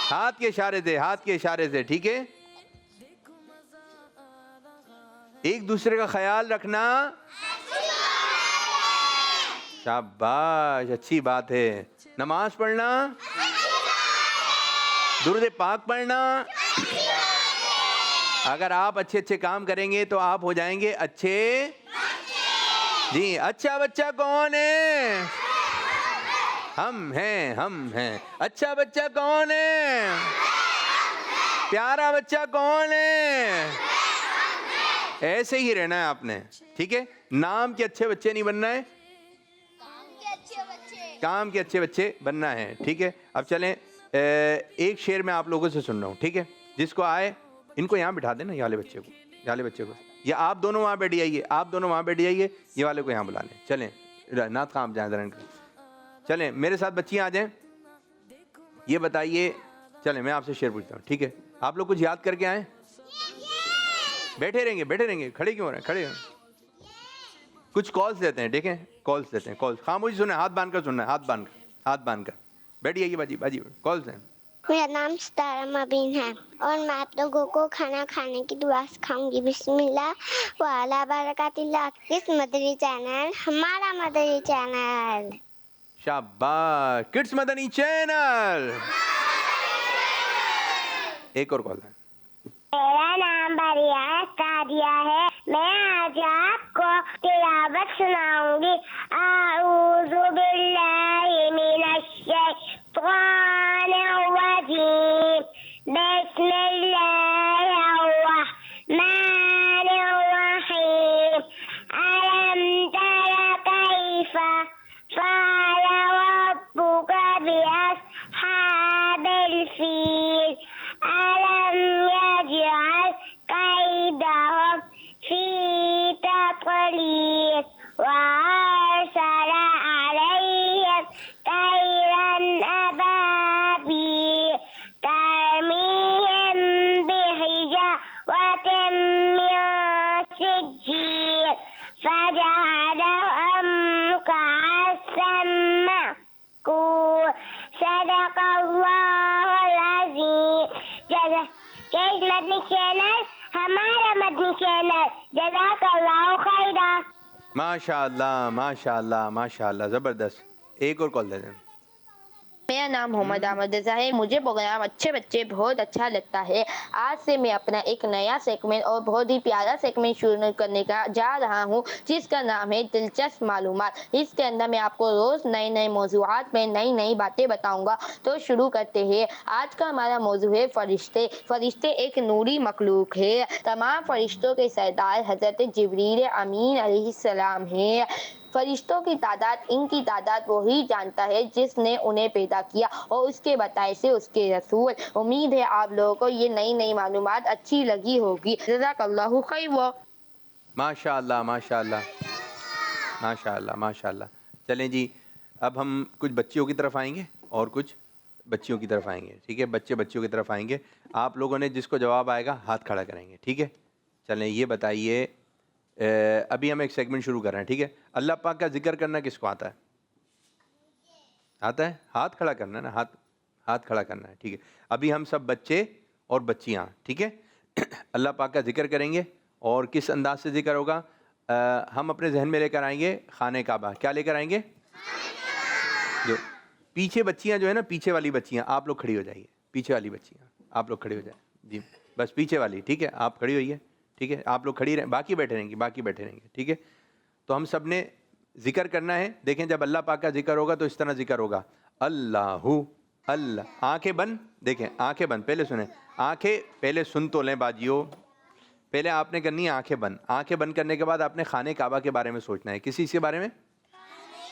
हाथ के इशारे से, हाथ के इशारे से, ठीक है। एक दूसरे का ख्याल रखना शाबाश, अच्छी बात है। नमाज पढ़ना, दुरूद पाक पढ़ना। अगर आप अच्छे अच्छे काम करेंगे तो आप हो जाएंगे अच्छे जी। अच्छा बच्चा कौन है? हम हैं, हम हैं। अच्छा बच्चा कौन है? प्यारा बच्चा कौन है? ऐसे ही रहना है आपने, ठीक है। नाम के अच्छे बच्चे नहीं बनना है, काम के अच्छे बच्चे बनना है, ठीक है। अब चलें, एक शेर मैं आप लोगों से सुन रहा हूँ, ठीक है। जिसको आए इनको यहाँ बिठा देना, ये वाले बच्चे को, ये वाले बच्चे को, या आप दोनों वहाँ बैठ जाइए, आप दोनों वहाँ बैठ जाइए, ये वाले को यहाँ बुला लें। चलें नाथ खां आप जाएँ धरण कर, चलें मेरे साथ बच्चियाँ आ जाएँ। ये बताइए, चलें मैं आपसे शेर पूछता हूँ, ठीक है। आप लोग कुछ याद करके आए? बैठे रहेंगे, बैठे रहेंगे, खड़े क्यों हो रहे हैं? खड़े कुछ कॉल्स देते हैं, ठीक है, कॉल्स देते हैं, कॉल्स खामोशी सुनना है, हाथ बांध कर सुनना है, हाथ बांध कर, हाथ बांध कर बैठिए बाजी, बाजी कॉल्स हैं। मेरा नाम सितारा मबीन है और मैं आप लोगों को खाना खाने की दुआ सिखाऊंगी। बिस्मिल्लाह वाला बरकातिल्लाह। किस मदनी चैनल? हमारा मदनी चैनल। शाबाश, किड्स मदनी चैनल। एक और कॉल है। मेरा नाम बरिया कादिया है। मैं आज आपको तिलावत सुनाऊंगी। आऊज़ु बिल्लाहि मिनश शैतानिर रजीम। बिस्मिल्लाहिर रहमानिर रहीम। अलम तरा कैफा फ़अल रब्बुका बिअस्हाबिल फील। अलम यजअल कैदहुम फी तक़लील वअरसल अलैहिम तैरन अबाबील तरमीहिम बिहिजारतिन मिन सिज्जील फजअलहुम कअस्फिन मअकूल। सदक़ल्लाहुल अज़ीम। किड्स मदनी चैनल, हमारा मदनी चैनल। जज़ाकल्लाहु खैरा। माशाअल्लाह, माशाअल्लाह, माशाअल्लाह, ज़बरदस्त। एक और कॉल दे दें। मेरा नाम मोहम्मद अहमद रज़ा है। मुझे प्रोग्राम अच्छे बच्चे बहुत अच्छा लगता है। आज से मैं अपना एक नया सेगमेंट और बहुत ही प्यारा सेगमेंट शुरू करने का जा रहा हूँ, जिसका नाम है दिलचस्प मालूमात। इसके अंदर मैं आपको रोज़ नए नए मौज़ूआत में नई नई बातें बताऊँगा। तो शुरू करते हैं। आज का हमारा मौजू है फ़रिश्ते। फ़रिश्ते एक नूरी मखलूक है। तमाम फ़रिश्तों के सरदार हज़रत जिब्रील अमीन अलैहिस्सलाम हैं। फरिश्तों की तादाद, इनकी तादाद वही जानता है जिसने उन्हें पैदा किया और उसके बताए से उसके रसूल। उम्मीद है आप लोगों को ये नई नई मालूमात अच्छी लगी होगी। जज़ाकल्लाहु खैर। माशाअल्लाह, माशाअल्लाह, माशाअल्लाह, माशाअल्लाह। चलें जी, अब हम कुछ बच्चियों की तरफ आएंगे और कुछ बच्चियों की तरफ आएंगे, ठीक है। बच्चे बच्चियों की तरफ आएंगे। आप लोगों ने जिसको जवाब आएगा हाथ खड़ा करेंगे, ठीक है। चलें ये बताइए, अभी हम एक सेगमेंट शुरू कर रहे हैं, ठीक है। अल्लाह पाक का जिक्र करना किसको आता है? आता है? हाथ खड़ा करना है ना, हाथ खड़ा करना है, ठीक है। अभी हम सब बच्चे और बच्चियाँ, ठीक है, अल्लाह पाक का जिक्र करेंगे। और किस अंदाज से जिक्र होगा? हम अपने जहन में लेकर आएंगे खाने काबा। क्या लेकर आएंगे? जो पीछे बच्चियाँ जो है ना, पीछे वाली बच्चियाँ, आप लोग खड़ी हो जाइए। पीछे वाली बच्चियाँ आप लोग खड़ी हो जाए जी, बस पीछे वाली, ठीक है। आप खड़ी होइए, ठीक है। आप लोग खड़ी रहें, बाकी बैठे रहेंगे, बाकी बैठे रहेंगे, ठीक है। तो हम सब ने जिक्र करना है। देखें, जब अल्लाह पाक का जिक्र होगा तो इस तरह जिक्र होगा, अल्लाहु अल्लाह। आंखें बंद, देखें आंखें बंद, पहले सुने, आंखें पहले सुन तो लें बाजियों। पहले आपने करनी है आंखें बंद। आंखें बंद करने के बाद आपने खाने काबा के बारे में सोचना है। किसी के बारे में?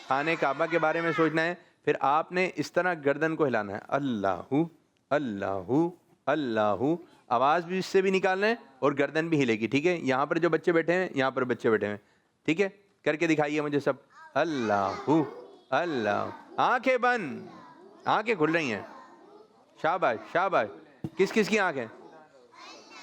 खाने काबा के बारे में सोचना है। फिर आपने इस तरह गर्दन को हिलाना है, अल्लाहु अल्लाहु अल्लाहु। आवाज़ भी इससे भी निकालना है और गर्दन भी हिलेगी, ठीक है। यहाँ पर जो बच्चे बैठे हैं, यहाँ पर बच्चे बैठे हैं, ठीक है। करके दिखाइए मुझे सब, अल्लाहु अल्लाह। आंखें बंद, आंखें खुल रही हैं, शाबाश शाबाश। किस किस की आंखें?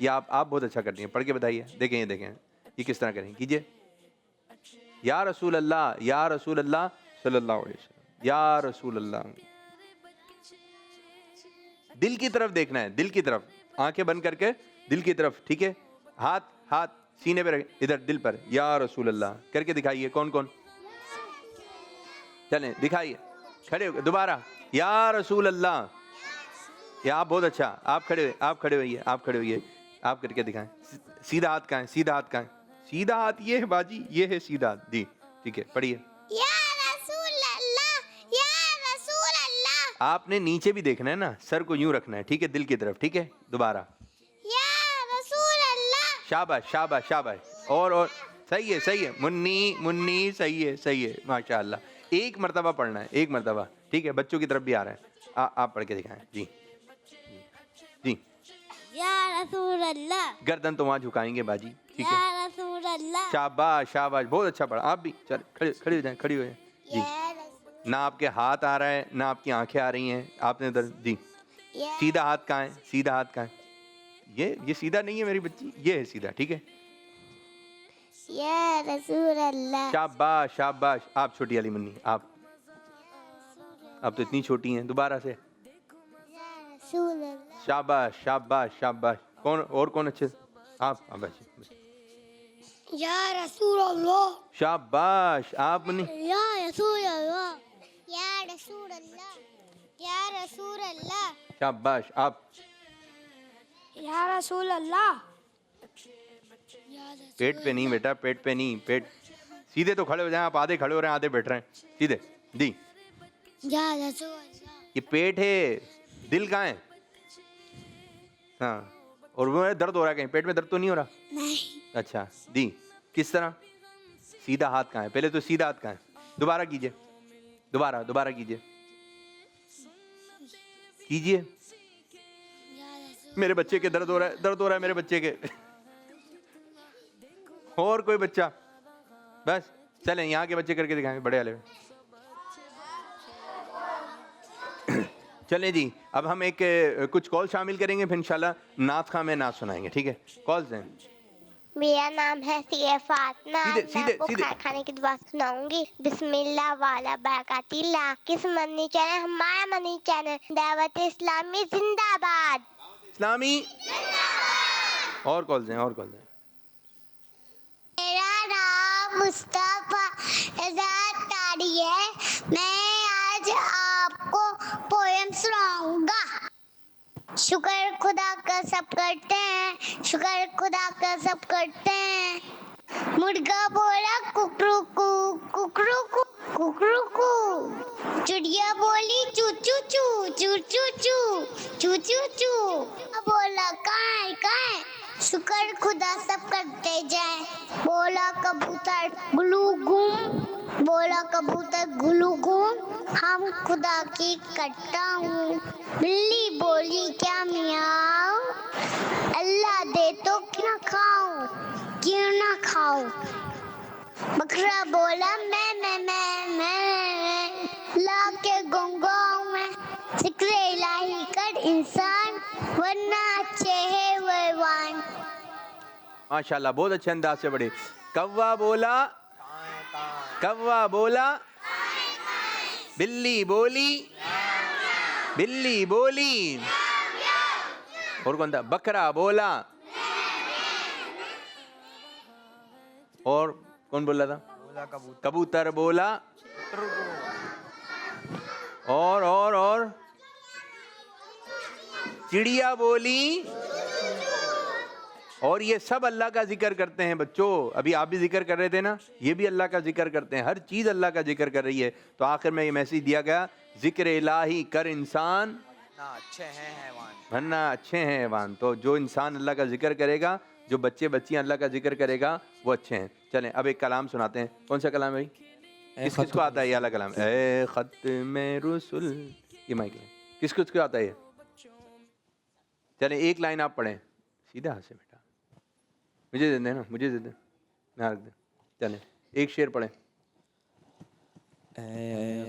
ये आप बहुत अच्छा करती हैं, पढ़ के बताइए। देखें ये देखें ये किस तरह करें, कीजिए। या रसूल अल्लाह, या रसूल अल्लाह सल्लल्लाहु अलैहि वसल्लम, या रसूल अल्लाह। दिल की तरफ देखना है, दिल की तरफ, आंखें बंद करके दिल की तरफ, ठीक है। हाथ हाथ सीने पे रखें, इधर दिल पर, या रसूल अल्लाह करके दिखाइए। कौन कौन, चलें दिखाइए, खड़े हो दोबारा, या रसूल अल्लाह। या आप बहुत अच्छा, आप खड़े होइए, आप खड़े होइए, आप खड़े होइए, आप करके दिखाएं। सीधा हाथ कहाँ है, सीधा हाथ कहाँ है, सीधा हाथ ये है बाजी, ये है सीधा हाथ जी, ठीक है। पढ़िए, या रसूल अल्लाह, या रसूल अल्लाह। आपने नीचे भी देखना है ना, सर को यूं रखना है, ठीक है, दिल की तरफ, ठीक है। दोबारा, या रसूल अल्लाह। शाबाश शाबाश शाबाश। और सही है, सही है मुन्नी, मुन्नी सही है, सही है, माशाअल्लाह। एक मर्तबा पढ़ना है, एक मर्तबा, ठीक है। बच्चों की तरफ भी आ रहा है, आप पढ़ के दिखाएं जी जी। या रसूल अल्लाह, गर्दन तो वहाँ झुकाएंगे बाजी, ठीक है। या रसूल अल्लाह, शाबाश शाबाश, बहुत अच्छा पढ़ा। आप भी चल खड़े खड़ी हो जाएं, खड़ी हो जाएं जी। ना आपके हाथ आ रहा है, ना आपकी आंखें आ रही हैं, आपने उधर जी। सीधा हाथ कहाँ है, सीधा हाथ कहाँ है, ये सीधा नहीं है मेरी बच्ची, ये है सीधा, ठीक है। या रसूल अल्लाह। शाबाश शाबाश। आप छोटी वाली मुन्नी, आप तो इतनी छोटी हैं। दोबारा से, रसूल अल्लाह। शाबाश शाबाश शाबाश। कौन और कौन अच्छे, आप बस। या रसूल अल्लाह, शाबाश। आप मुन्नी, या रसूल अल्लाह, या रसूल अल्लाह, या रसूल अल्लाह। शाबाश। आप या रसूल अल्लाह। पेट पे नहीं बेटा, पेट पे नहीं, पेट सीधे तो खड़े हो जाएं। आप आधे खड़े हो रहे हैं, आधे बैठ रहे हैं, सीधे जी। या रसूल अल्लाह। ये पेट है, दिल कहाँ है? हाँ, और वो दर्द हो रहा है कहीं, पेट में दर्द तो नहीं हो रहा? नहीं। अच्छा दी, किस तरह? सीधा हाथ कहाँ है? पहले तो सीधा हाथ कहाँ है? दोबारा कीजिए, दोबारा कीजिए, कीजिए। मेरे बच्चे के दर्द हो रहा है मेरे बच्चे के। और कोई बच्चा? बस चलें, यहाँ के बच्चे करके दिखाएं, बड़े वाले। चलें जी, अब हम एक कुछ कॉल शामिल करेंगे, फिर इंशाल्लाह नात खां में नात सुनाएंगे, ठीक है। कॉल्स हैं। मेरा नाम है सीए फातिमा। सीधे मैं आपको खाने की दुआ सुनाऊंगी। बिस्मिल्लाह वाला बरकातिल्लाह। किस मनी चैनल? हमारा मनी चैनल दावत इस्लामी जिंदाबाद। इस्लामी। और कॉल्स हैं, मेरा नाम मुस्तफा इजाद तारी है। मैं आज आपको पोएम सुनाऊंगा। शुक्र खुदा का सब करते हैं, शुक्र खुदा का सब करते हैं। मुर्गा बोला कुकरू कू, कुकरू कू, कुकरू कू। चिड़िया बोली चू चू चू, चू चू चू, चू चू चू। बोला काय काय, शुक्र खुदा सब करते जाए। बोला कबूतर गुलू गुम, बोला कबूतर गुलू गुम। हम खुदा की करता हूँ। बिल्ली बोली क्या मियाओ, अल्लाह दे तो क्यों खाऊं, क्यों ना खाऊं। बकरा बोला मैं ला के गुंगाऊं मैं। जिक्र इलाही कर इंसान, वरना अच्छे है वरवान। माशाल्लाह, बहुत अच्छे अंदाज से पढ़े। कौवा बोला, कौवा बोला, बिल्ली बोली, बिल्ली बोली। और कौन था? बकरा बोला। और कौन बोल रहा था? कबूतर बोला। और चिड़िया बोली। और ये सब अल्लाह का जिक्र करते हैं बच्चों। अभी आप भी जिक्र कर रहे थे ना, ये भी अल्लाह का जिक्र करते हैं। हर चीज़ अल्लाह का जिक्र कर रही है। तो आखिर में ये मैसेज दिया गया, जिक्र इलाही कर इंसान, अच्छे हैं हैवान, वरना अच्छे हैं हैवान। तो जो इंसान अल्लाह का जिक्र करेगा, जो बच्चे बच्चियाँ अल्लाह का जिक्र करेगा, वो अच्छे हैं। चलें अब एक कलाम सुनाते हैं। कौन सा कलाम है भाई? किसको आता है ये वाला कलाम? ए खत्मे रुसुल। ये माइक है, किसको आता है ये? चलें एक लाइन आप पढ़ें सीधा हाथ से बेटा। मुझे दे देना, मुझे दे दे, मैं रख दे। चलें एक शेर पढ़ें।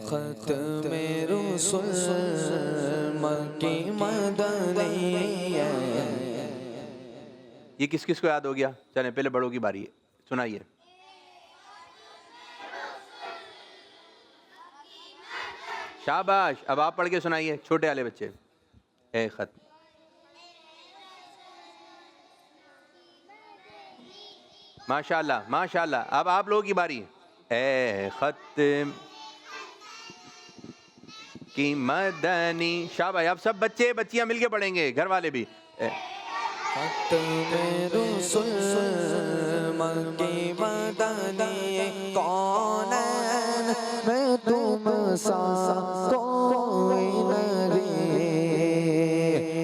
खत्मे रुसुल मक्की मदनी ये किस किस को याद हो गया? चलें पहले बड़ों की बारी है, सुनाइए। शाबाश, अब आप पढ़ के सुनाइए, छोटे वाले बच्चे। ए खत, माशाल्लाह माशाल्लाह। अब आप लोगों की बारी। ए खत की मदनी, शाबाश। अब सब बच्चे बच्चियां मिलके पढ़ेंगे, घर वाले भी। खत्म रुसुल मक्की मदनी कौन मैं तुम सा कोई नहीं,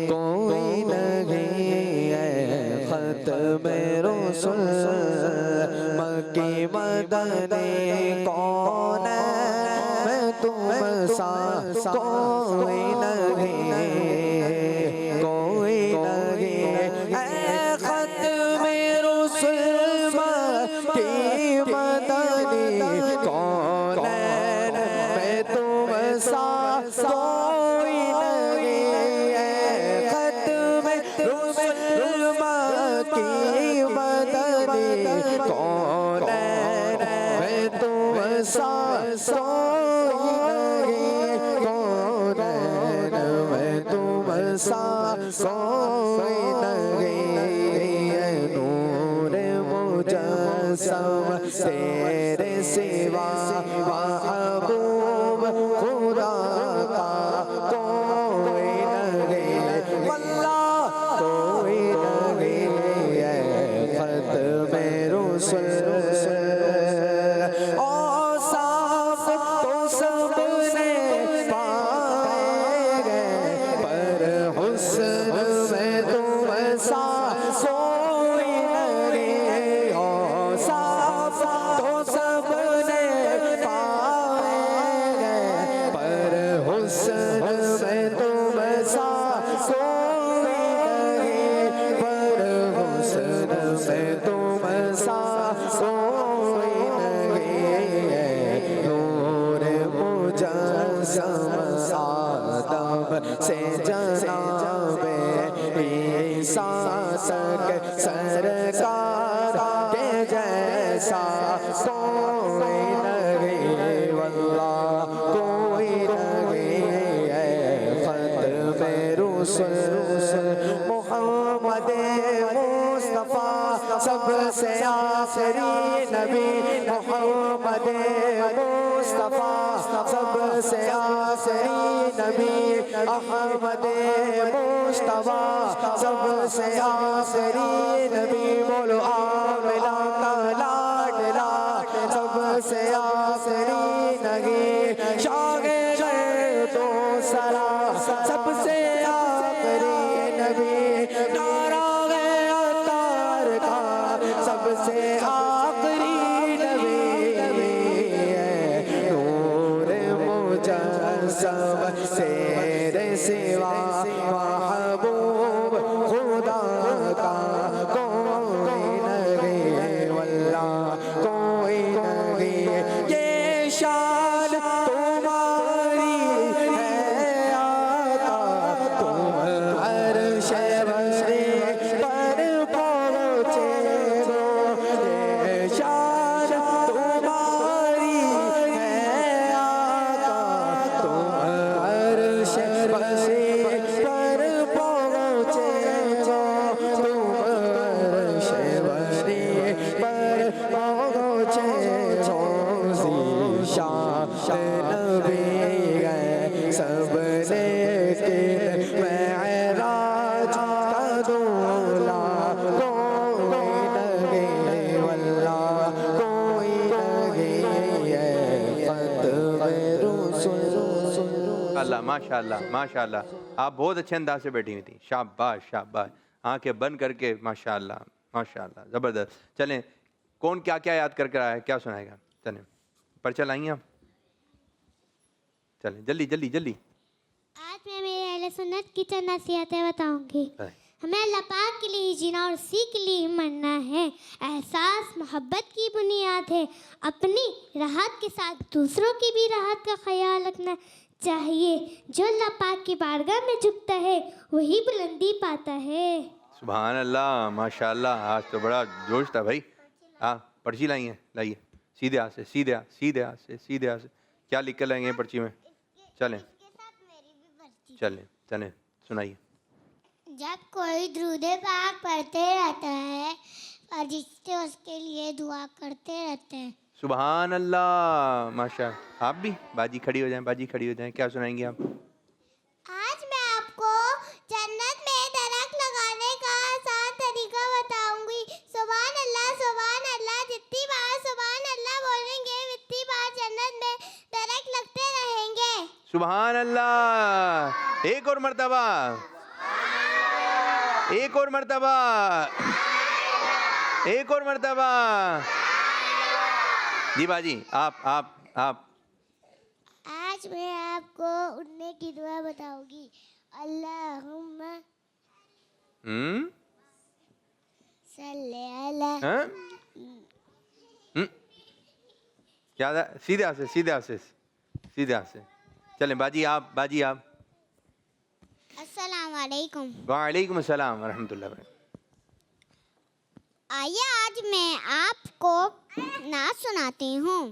कोई नहीं है। खत्म रुसुल मक्की मदनी कौन मैं तुम सा कोई नहीं, कोई नहीं। खत्म रुसुल मक्की मदनी कौन मैं तुम सा कोई नहीं है। खत्म रुसुल मक्की मदनी कौन मैं तुम सा कोई नहीं, कौन मैं तुम सा कोई नहीं। नूर मुजस्सम तेरे सिवा महबूब खुदा का कोई नहीं, वल्लाह कोई नहीं है। खत्म रुसुल और साफ तो सबने पाएंगे, पर हुस्न में तुम सा कोई नहीं। और साफ तो सबने पाएंगे, पर हुस्न में तुम सा कोई नहीं, पर हुस्न में तुम सा कोई नहीं है। नूर मुजस्सम आदम से जनाबे ईसा तक सरकार के जैसा कोई नहीं, वल्लाह कोई नहीं है। खत्म रुसुल मोहम्मद मुस्तफा सबसे आखिरी नबी, मोहम्मद मुस्तफा सबसे आखिरी नबी, अहमद मुस्तफा सबसे आखिरी नबी। बोलो आमिना का लाडला सबसे आखिरी नबी, शागे तो सरा सबसे आखिरी नबी, नारा अतार का सबसे आखिरी नबी है। नूर मुजस्सम तेरे सिवा महबूब खुदा का कोई नहीं, वल्लाह कोई नहीं। ये शान तुम्हारी है आका, तुम हर शहरी पर पहुँचे हो। ये शान तुम्हारी है आका, तुम हर शहरी पर पहुँचे हो। तुम हर शहरी पर पहुँचे हो। शान नबी गए सबने के मेराज का दूल्हा, कोई नहीं, वल्लाह कोई नहीं है। खत्म रुसुल। अल्लाह माशाल्लाह माशाल्लाह। आप बहुत अच्छे अंदाज से बैठी हुई थी, शाबाश शाबाश। आंखें बंद करके माशाल्लाह माशाल्लाह, ज़बरदस्त। चलें, कौन क्या क्या याद करके आया है, क्या सुनाएगा? चलें पर्चा लाइए आप, चलें जल्दी जल्दी जल्दी। आज मैं मेरे अहले सुन्नत की चंद नसीहतें बताऊंगी। हमें अल्लाह पाक के लिए ही जीना और उसी के लिए ही मरना है। एहसास मोहब्बत की बुनियाद है। अपनी राहत के साथ दूसरों की भी राहत का ख्याल रखना चाहिए। जो अल्लाह पाक की बारगाह में झुकता है वही बुलंदी पाता है। सुभान अल्लाह माशाल्लाह, आज तो बड़ा जोश था भाई। हाँ पर्ची लाई है, लाइए सीधे हाथ से, सीधे हाथ, सीधे हाथ से, सीधे हाथ से। क्या लिख कर लाएंगे पर्ची में? चलें चलें चलें, सुनाइए। जब कोई दुरूद पाक पढ़ते रहता है फरिश्ते उसके लिए दुआ करते रहते हैं। सुभान अल्लाह माशा। आप भी बाजी खड़ी हो जाएं, बाजी खड़ी हो जाएं। क्या सुनाएंगे आप? आज मैं आपको जन्नत में दरख्त लगाने का आसान तरीका बताऊंगी। सुभान अल्लाह, जितनी बार सुभान अल्लाह बोलेंगे उतनी बार जन्नत में दरख्त लगते रहेंगे। सुभान अल्लाह। एक और मर्तबा, एक और मर्तबा, एक और मर्तबा। जी बाजी आप आज मैं आपको उठने की दुआ बताऊंगी। अल्लाहुम्मा सल्ले अला। हाँ? क्या था? सीधे हाथ से, सीधे हाथ से, सीधे हाथ से। चलें बाजी आप। अस्सलाम वालेकुम। वालेकुम अस्सलाम व रहमतुल्लाह। आइए आज मैं आपको नात सुनाती हूँ।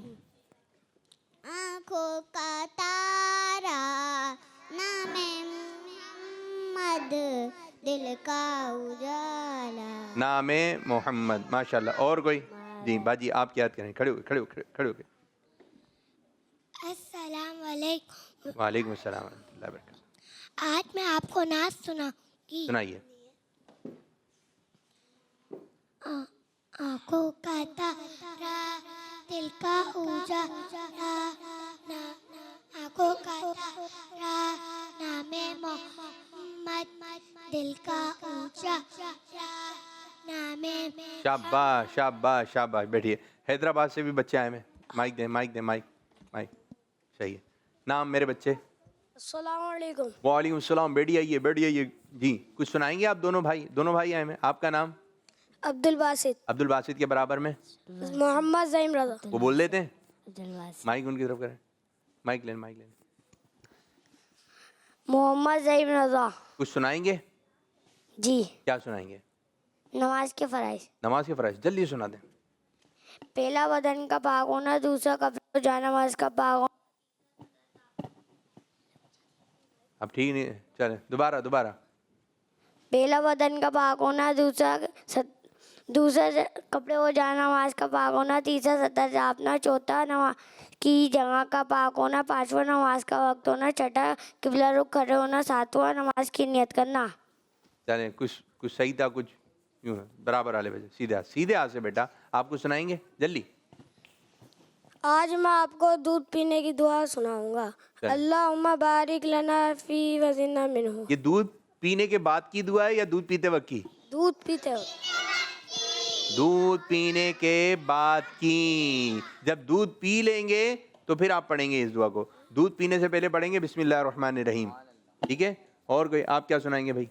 आँखों का तारा नामे मोहम्मद, दिल का उजाला नामे मोहम्मद। माशाल्लाह। और कोई? जी बाजी आप क्या याद करें? खड़े हो के। अस्सलाम वालेकुम। वालेकुम अस्सलाम व रहमतुल्लाह व बरकातहू। आज मैं आपको नाच सुनाऊंगी। सुनाइए। आँखों का तारा दिल का उजाला, आँखों का तारा नामे मोहम्मद, दिल का उजाला नामे। शाबाश शाबाश शाबाश। बैठिए। हैदराबाद से भी बच्चे आए हैं। माइक दें। माइक सही है। नाम मेरे बच्चे? अस्सलाम वालेकुम। वालेकुम सलाम। बैठिए जी। कुछ सुनाएंगे आप? दोनों भाई आए हैं। आपका नाम? अब्दुल बासित। अब्दुल बासित के बराबर में मोहम्मद ज़हीम रज़ा। वो बोल देते हैं। माइक उनकी तरफ करें। माइक लें। मोहम्मद ज़हीम रज़ा। कुछ सुनाएंगे? जी। क्या सुनाएंगे? नमाज के फ़राइज़। नमाज के फ़राइज़ जल्दी सुना दें। पहला बदन का पाक होना, दूसरा कपड़े जानमाज का पाक होना। अब ठीक नहीं। चलें दोबारा। पहला बदन का पाक होना, दूसरा कपड़े वो जानमाज का पाक होना, तीसरा सतर जापना, चौथा नमाज की जगह का पाक होना, पांचवा नमाज का वक्त होना, छठा किबला रुख खड़े होना, सातवां नमाज की नियत करना। चलें कुछ सही था, कुछ यूँ है। बराबर वाले बजे सीधे हाथ से बेटा। आप कुछ सुनाएंगे जल्दी? आज मैं आपको दूध पीने की दुआ सुनाऊंगा। अल्लाहुम्मा बारिक लना फी वज़िना मिन्हु। ये दूध पीने के बाद की दुआ है या दूध पीते वक्त की? दूध पीते हो। दूध पीने के बाद की। जब दूध पी लेंगे तो फिर आप पढ़ेंगे इस दुआ को। दूध पीने से पहले पढ़ेंगे बिस्मिल्लाहिर्रहमानिर्रहीम। ठीक है। और कोई? आप क्या सुनाएंगे भाई?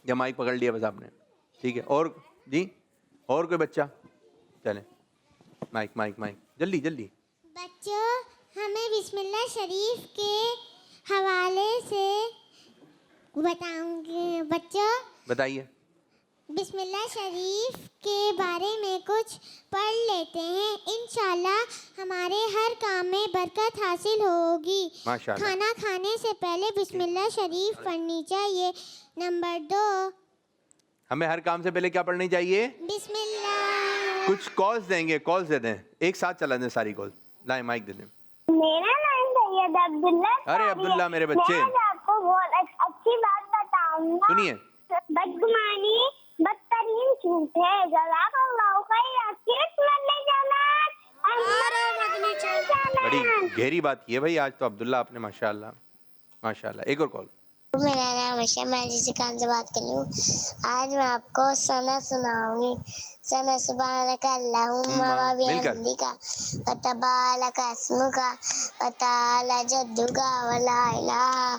या माइक पकड़ लिया बस आपने? ठीक है। और जी? और कोई बच्चा? चलें माइक जल्दी। बच्चों, हमें बिस्मिल्लाह शरीफ के हवाले से बताऊंगी। बच्चों बताइए। बिस्मिल्लाह शरीफ के बारे में कुछ पढ़ लेते हैं। इंशाल्लाह हमारे हर काम में बरकत हासिल होगी। माशाअल्लाह। खाना खाने से पहले बिस्मिल्लाह शरीफ पढ़नी चाहिए। नंबर 2, हमें हर काम से पहले क्या पढ़नी चाहिए? बिस्मिल्लाह। कुछ कॉल्स देंगे, कॉल्स दे दें। एक साथ चला दें सारी कॉल। लाए माइक दे दें। मेरा नाम सैयद अब्दुल्ला। अरे अब्दुल्ला मेरे बच्चे। मैं आज आपको बहुत अच्छी बात बताऊंगा। सुनिए। बदगुमानी बदतरीन झूठ है। जज़ाकल्लाहु खैर। किस्मत ले जाना। बड़ी गहरी बात की है भाई आज तो अब्दुल्ला आपने। माशाल्लाह। एक और कॉल। मेरा नाम है मैं जिसे खान से बात कर रही हूँ। आज मैं आपको सना सुनाऊंगी। सना सुब्हानका अल्लाहुम्मा व बिहम्दिका व तबारका अस्मुका व तआला जद्दुका व ला इलाहा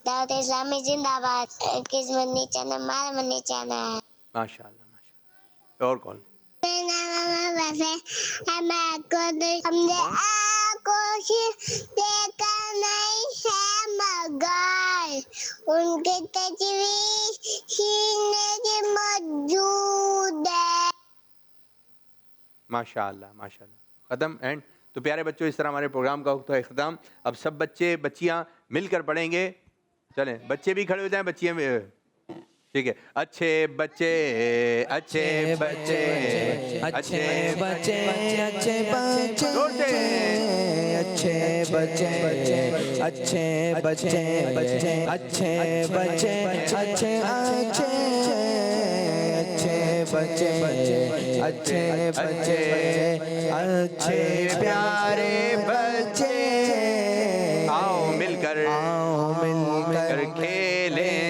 दावत इस्लामी जिंदाबाद। किस्मत नीचा न मार मन नीचा न। माशाल्लाह। और कौन? मेरा नाम मैं आपको हमने आपको देखा नहीं है मगर उनके तजवीज़ सीने के मौजूद है। माशाअल्लाह माशाअल्लाह। ख़त्म एंड। तो प्यारे बच्चों, इस तरह हमारे प्रोग्राम का वक्त है ख़त्म। अब सब बच्चे बच्चियाँ मिलकर पढ़ेंगे। चलें, बच्चे भी खड़े हो जाएं, बच्चियाँ भी। ठीक है। अच्छे बच्चे अच्छे बच्चे अच्छे बच्चे अच्छे बच्चे जोर से। अच्छे बच्चे अच्छे बच्चे अच्छे बच्चे अच्छे अच्छे बच्चे अच्छे बच्चे अच्छे प्यारे बच्चे आओ मिलकर खेलें,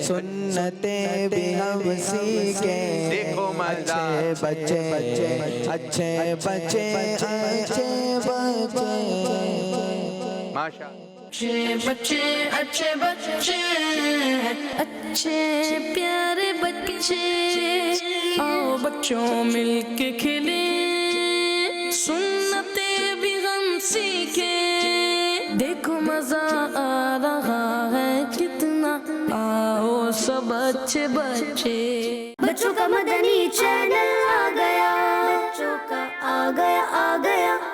सुन्नते भी हम सीखे। देखो मजा। अच्छे बच्चे अच्छे बच्चे अच्छे बच्चे माशा। अच्छे बच्चे अच्छे बच्चे अच्छे प्यारे बच्चे, आओ बच्चों मिलके खेले, सुन्नते भी हम सीखे, देखो मजा आ रहा है कितना, आओ सब अच्छे बच्चे। बच्चों का मदनी चैनल आ गया, बच्चों का आ गया